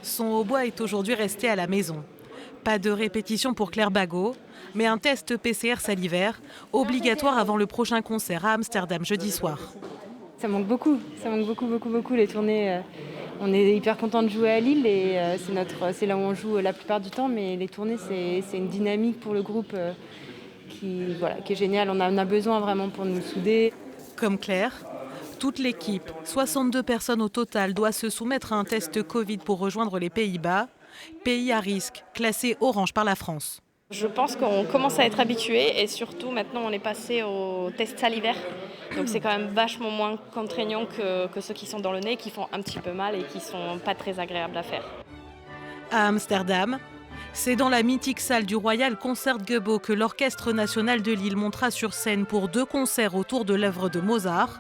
Son hautbois est aujourd'hui resté à la maison. Pas de répétition pour Claire Bagot, mais un test PCR salivaire, obligatoire avant le prochain concert à Amsterdam jeudi soir. Ça manque beaucoup, beaucoup, beaucoup les tournées. On est hyper content de jouer à Lille et c'est là où on joue la plupart du temps, mais les tournées c'est une dynamique pour le groupe qui est géniale. On a besoin vraiment pour nous souder. Comme Claire, toute l'équipe, 62 personnes au total, doit se soumettre à un test Covid pour rejoindre les Pays-Bas, pays à risque, classé orange par la France. Je pense qu'on commence à être habitué et surtout maintenant on est passé au test salivaire. Donc c'est quand même vachement moins contraignant que ceux qui sont dans le nez, qui font un petit peu mal et qui sont pas très agréables à faire. À Amsterdam, c'est dans la mythique salle du Royal Concertgebouw que l'Orchestre national de Lille montera sur scène pour 2 concerts autour de l'œuvre de Mozart.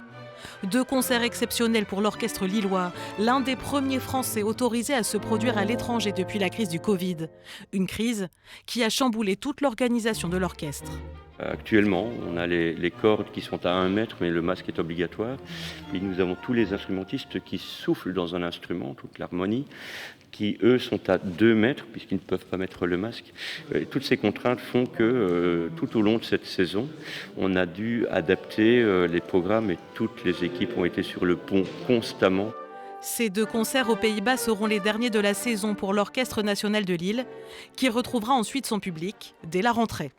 2 concerts exceptionnels pour l'orchestre lillois, l'un des premiers Français autorisés à se produire à l'étranger depuis la crise du Covid. Une crise qui a chamboulé toute l'organisation de l'orchestre. Actuellement, on a les cordes qui sont à 1 mètre, mais le masque est obligatoire. Et nous avons tous les instrumentistes qui soufflent dans un instrument, toute l'harmonie, qui eux sont à 2 mètres, puisqu'ils ne peuvent pas mettre le masque. Et toutes ces contraintes font que tout au long de cette saison, on a dû adapter les programmes et toutes les équipes ont été sur le pont constamment. Ces 2 concerts aux Pays-Bas seront les derniers de la saison pour l'Orchestre national de Lille, qui retrouvera ensuite son public dès la rentrée.